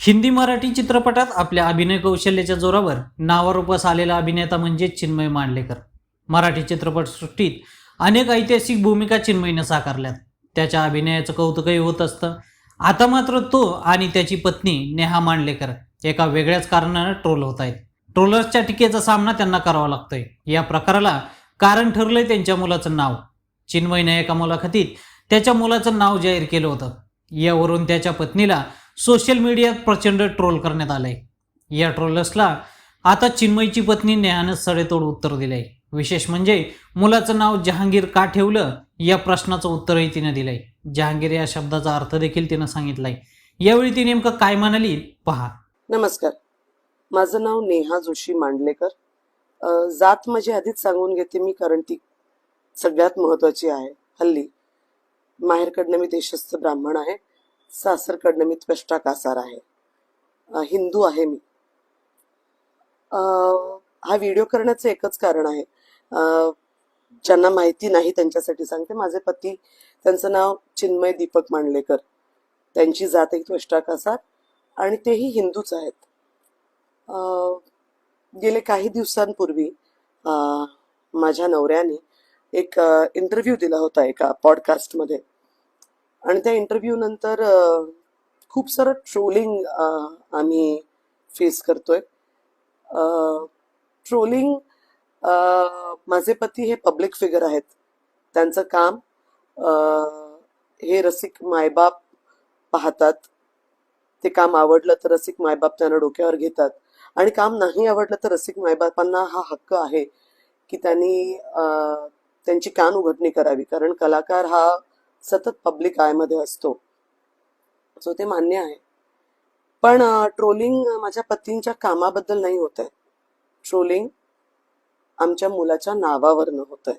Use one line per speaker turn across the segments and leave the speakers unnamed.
हिंदी मराठी चित्रपटात आपल्या अभिनय कौशल्याच्या जोरावर नावारूपास आलेला अभिनेता म्हणजे चिन्मय मांडलेकर. मराठी चित्रपटसृष्टीत अनेक ऐतिहासिक भूमिका चिन्मयनं साकारल्यात. त्याच्या अभिनयाचं कौतुकही होत असतं. आता मात्र तो आणि त्याची पत्नी नेहा मांडलेकर एका वेगळ्याच कारणानं ट्रोल होत आहेत. ट्रोलर्सच्या टीकेचा सामना त्यांना करावा लागतोय. या प्रकाराला कारण ठरलंय त्यांच्या मुलाचं नाव. चिन्मयनं एका मुलाखतीत त्याच्या मुलाचं नाव जाहीर केलं होतं. यावरून त्याच्या पत्नीला सोशल मीडियात प्रचंड ट्रोल करण्यात आलंय. या ट्रोलर्सला आता चिन्मयची पत्नी नेहानं सडेतोड उत्तर दिलंय. विशेष म्हणजे मुलाचं नाव जहांगीर का ठेवलं या प्रश्नाचं उत्तरही तिनं दिलंय. जहांगीर या शब्दाचा अर्थ देखील तिनं सांगितलाय. यावेळी ती नेमकं काय म्हणाली पहा.
नमस्कार, माझं नाव नेहा जोशी मांडलेकर. जात माझी आधीच सांगून घेते मी, कारण ती सगळ्यात महत्वाची आहे. हल्ली माहेरकडनं मी देशस्थ ब्राह्मण आहे, सासरकडनं मी त्वष्टा कासार आहे, हिंदू आहे मी. हा व्हिडिओ करण्याचं एकच कारण आहे. ज्यांना माहिती नाही त्यांच्यासाठी सांगते. माझे पती, त्यांचं नाव चिन्मय दीपक मांडलेकर, त्यांची जात एक त्वष्टा कासार आणि तेही हिंदूच आहेत. गेले काही दिवसांपूर्वी माझ्या नवऱ्याने एक इंटरव्ह्यू दिला होता एका पॉडकास्टमध्ये, आणि त्या इंटरव्ह्यू नंतर खूप सारं ट्रोलिंग आम्ही फेस करतोय. ट्रोलिंग, माझे पती हे पब्लिक फिगर आहेत. त्यांचं काम हे रसिक मायबाप पाहतात. ते काम आवडलं तर रसिक मायबाप त्यांना डोक्यावर घेतात, आणि काम नाही आवडलं तर रसिक मायबापांना हा हक्क आहे की त्यांनी त्यांची कान उघडणी करावी, कारण कलाकार हा सतत पब्लिक आय मध्ये असतो. सो ते मान्य आहे. पण ट्रोलिंग माझ्या पतींच्या कामाबद्दल नाही होत आहे. ट्रोलिंग आमच्या मुलाच्या नावावरनं होत आहे.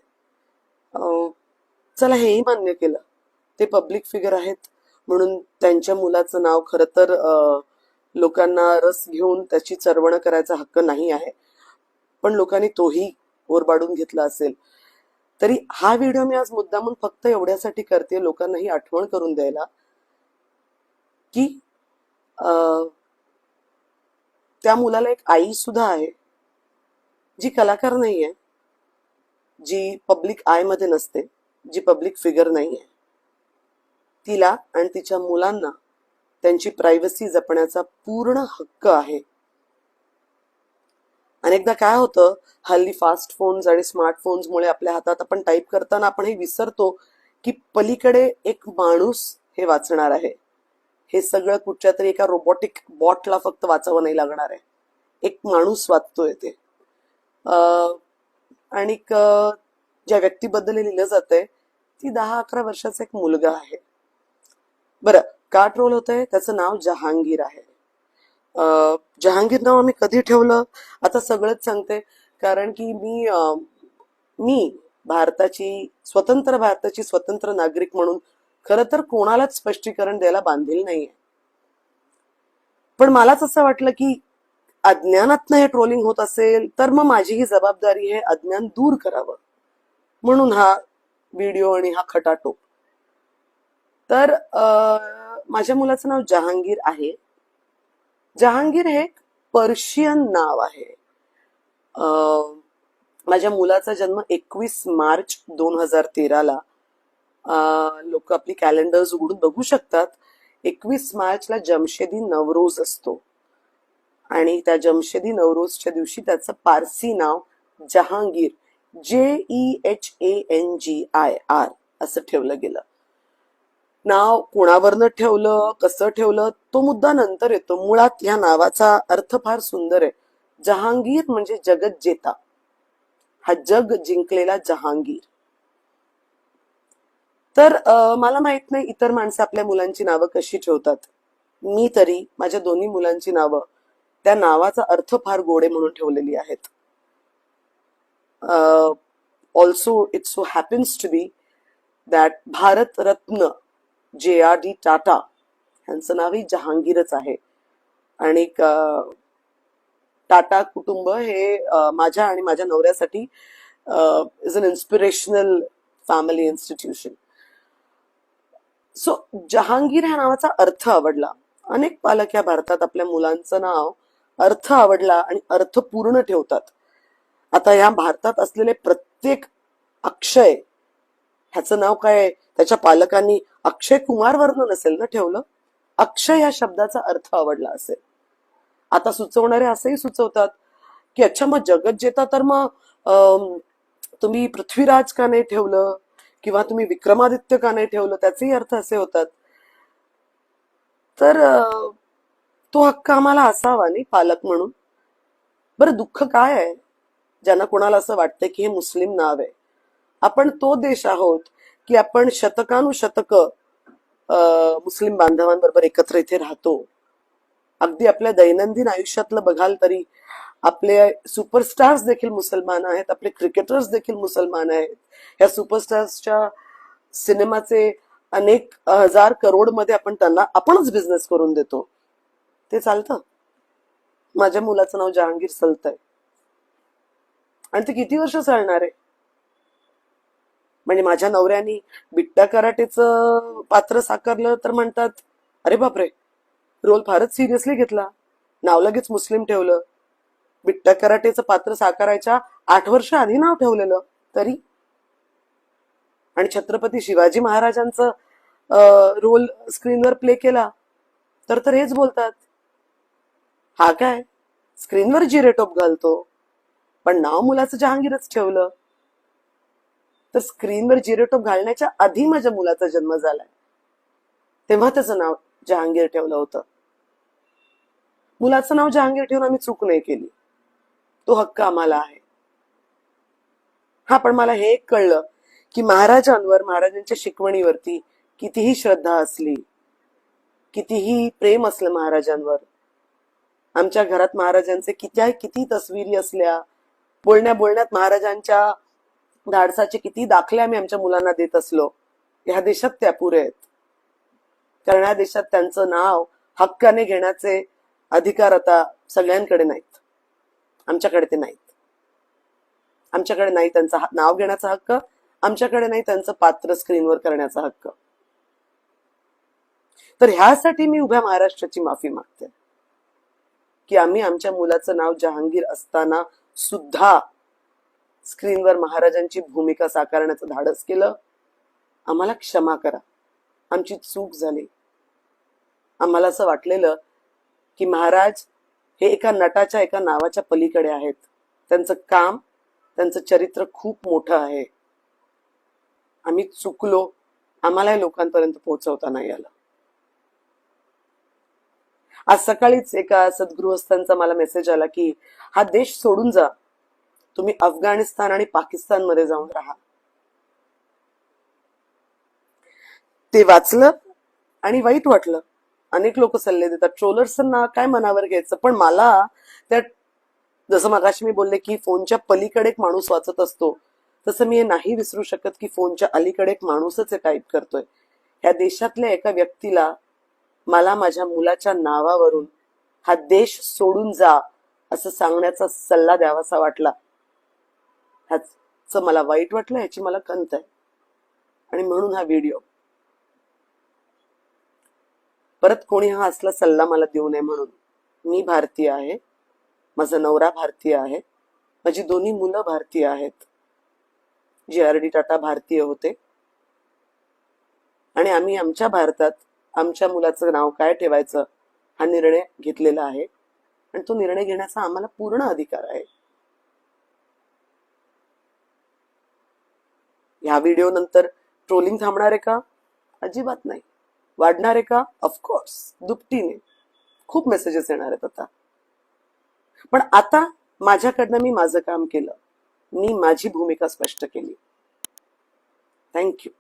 चला, हेही मान्य केलं, ते पब्लिक फिगर आहेत म्हणून त्यांच्या मुलाचं नाव खरं तर लोकांना रस घेऊन त्याची चरवण करायचा हक्क नाही आहे, पण लोकांनी तोही ओरबाडून घेतला असेल. तरी हा व्हिडिओ मी आज मुद्दामून फक्त एवढ्यासाठी करते, लोकांना ही आठवण करून द्यायला की त्या मुलाला एक आई सुद्धा आहे, जी कलाकार नाहीये, जी पब्लिक आय मध्ये नसते, जी पब्लिक फिगर नाहीये. तिला आणि तिच्या मुलांना त्यांची प्रायव्हसी जपण्याचा पूर्ण हक्क आहे. अनेकदा काय होतं, हल्ली फास्ट फोन्स आणि स्मार्टफोन्समुळे आपल्या हातात आपण टाईप करताना आपण हे विसरतो की पलीकडे एक माणूस हे वाचणार आहे. हे सगळं कुठच्या तरी एका रोबोटिक बॉटला फक्त वाचावं नाही लागणार आहे. एक माणूस वाचतोय ते. आणि ज्या व्यक्तीबद्दल हे लिहिलं जातंय ती 10-11 वर्षाचा एक मुलगा आहे. बरं, का ट्रोल होतंय? त्याचं नाव जहांगीर आहे. जहांगीर नाव आम्ही कधी ठेवलं आता सगळंच सांगते, कारण की मी स्वतंत्र भारताची स्वतंत्र नागरिक म्हणून खरं तर कोणालाच स्पष्टीकरण द्यायला बांधील नाहीये. पण मलाच असं वाटलं की अज्ञानातनं हे ट्रोलिंग होत असेल तर मग माझी ही जबाबदारी हे अज्ञान दूर करावं, म्हणून हा व्हिडिओ आणि हा खटाटोप. तर माझ्या मुलाचं नाव जहांगीर आहे. जहांगीर हे एक पर्शियन नाव आहे. माझ्या मुलाचा जन्म 21 मार्च 2013ला, लोक आपली कॅलेंडर्स उघडून बघू शकतात. 21 मार्चला जमशेदी नवरोज असतो, आणि त्या जमशेदी नवरोजच्या दिवशी त्याचं पारसी नाव जहांगीर, JEHANGIR असं ठेवलं गेलं. नाव कोणावरनं ठेवलं, कसं ठेवलं तो मुद्दा नंतर येतो. मुळात या नावाचा अर्थ फार सुंदर आहे. जहांगीर म्हणजे जगत जेता, हा जग जिंकलेला जहांगीर. तर मला माहित नाही इतर माणसं आपल्या मुलांची नावं कशी ठेवतात. मी तरी माझ्या दोन्ही मुलांची नावं त्या नावाचा अर्थ फार गोडे म्हणून ठेवलेली आहेत. Also it so happens to be that Bharat Ratna JRD Tata यांचं नावही जहांगीरच आहे. आणि टाटा कुटुंब हे माझ्या आणि माझ्या नवऱ्यासाठी is an inspirational family institution. So Jahangir ह्या नावाचा अर्थ आवडला. अनेक पालक या भारतात आपल्या मुलांचं नाव अर्थ आवडला आणि अर्थपूर्ण ठेवतात. आता या भारतात असलेले प्रत्येक अक्षय, ह्याचं नाव काय त्याच्या पालकांनी अक्षय कुमार वरनं नसेल ना ठेवलं, अक्षय या शब्दाचा अर्थ आवडला असेल. आता सुचवणारे असंही सुचवतात की अच्छा मग जगत जेता तर मग तुम्ही पृथ्वीराज का नाही ठेवलं, किंवा तुम्ही विक्रमादित्य का नाही ठेवलं, त्याचेही अर्थ असे होतात. तर तो हक्क आम्हाला असावा नाही पालक म्हणून. बरं, दुःख काय आहे ज्यांना कोणाला असं वाटतंय की हे मुस्लिम नाव आहे. आपण तो देश आहोत की आपण शतकानुशतक मुस्लिम बांधवांबरोबर एकत्र इथे राहतो. अगदी आपल्या दैनंदिन आयुष्यातलं बघाल तरी आपले सुपरस्टार्स देखील मुसलमान आहेत, आपले क्रिकेटर्स देखील मुसलमान आहेत. या सुपरस्टार्सच्या सिनेमाचे अनेक हजार करोड मध्ये आपण त्यांना आपणच बिझनेस करून देतो. ते चालतं. माझ्या मुलाचं नाव जहांगीर सलतंय आणि ते किती वर्ष चालणार आहे. म्हणजे माझ्या नवऱ्यानी बिट्टा कराटेचं पात्र साकारलं तर म्हणतात अरे बापरे, रोल फारच सिरियसली घेतला, नाव लगेच मुस्लिम ठेवलं. बिट्टा कराटेचं पात्र साकारायच्या 8 वर्ष आधी नाव ठेवलेलं तरी. आणि छत्रपती शिवाजी महाराजांचं रोल स्क्रीनवर प्ले केला तर हेच बोलतात, हा काय स्क्रीनवर जिरेटोप घालतो, पण नाव मुलाचं जहांगीरच ठेवलं. तर स्क्रीनवर जिरेटोप घालण्याच्या आधी माझ्या मुलाचा जन्म झालाय, तेव्हा त्याचं नाव जहांगीर ठेवलं होतं. मुलाचं नाव जहांगीर ठेवून आम्ही चूक नाही केली, तो हक्क आम्हाला आहे. हा, पण मला हे एक कळलं की महाराजांवर, महाराजांच्या शिकवणीवरती कितीही श्रद्धा असली, कितीही प्रेम असलं महाराजांवर, आमच्या घरात महाराजांचे किती तस्विरी असल्या, बोलण्यात महाराजांच्या धाडसाचे किती दाखले आम्ही आमच्या मुलांना देत असलो, ह्या देशात ते अपुरे आहेत. कारण या देशात त्यांचं नाव हक्काने घेण्याचे अधिकार आता सगळ्यांकडे नाहीत. आमच्याकडे ते नाहीत. आमच्याकडे नाही त्यांचं नाव घेण्याचा हक्क, आमच्याकडे नाही त्यांचं पात्र स्क्रीनवर करण्याचा हक्क. तर ह्यासाठी मी उभ्या महाराष्ट्राची माफी मागते की आम्ही आमच्या मुलाचं नाव जहांगीर असताना सुद्धा स्क्रीनवर महाराजांची भूमिका साकारण्याचं धाडस केलं. आम्हाला क्षमा करा, आमची चूक झाली. आम्हाला असं वाटलेलं की महाराज हे एका नटाच्या, एका नावाच्या पलीकडे आहेत. त्यांचं काम, त्यांचं चरित्र खूप मोठं आहे. आम्ही चुकलो, आम्हाला लोकांपर्यंत पोहोचवता नाही आलं. आज सकाळीच एका सद्गृहस्थांचा मला मेसेज आला की हा देश सोडून जा, तुम्ही अफगाणिस्तान आणि पाकिस्तान मध्ये जाऊन राहा. ते वाचलं आणि वाईट वाटलं. अनेक लोक सल्ले देतात, ट्रोलर्सना काय मनावर घ्यायचं, पण मला त्या, जसं मगाशी मी बोलले की फोनच्या पलीकडे एक माणूस वाचत असतो, तसं मी हे नाही विसरू शकत की फोनच्या अलीकडे एक माणूसच टाईप करतोय. ह्या देशातल्या एका व्यक्तीला मला माझ्या मुलाच्या नावावरून हा देश सोडून जा असं सांगण्याचा सल्ला द्यावासा वाटला. ह्याचं मला वाईट वाटलं, ह्याची मला खंत आहे. आणि म्हणून हा व्हिडिओ. परत कोणी हा असला सल्ला मला देऊ नये म्हणून. मी भारतीय आहे, माझा नवरा भारतीय आहे, माझी दोन्ही मुलं भारतीय आहेत. GRD टाटा भारतीय होते आणि आम्ही आमच्या भारतात आमच्या मुलाचं नाव काय ठेवायचं हा निर्णय घेतलेला आहे आणि तो निर्णय घेण्याचा आम्हाला पूर्ण अधिकार आहे. ह्या व्हिडिओ नंतर ट्रोलिंग थांबणार आहे का? अजिबात नाही. वाढणार आहे का? ऑफकोर्स दुपटीने. खूप मेसेजेस येणार आहेत आता. पण आता माझ्याकडनं मी माझं काम केलं, मी माझी भूमिका स्पष्ट केली. थँक्यू.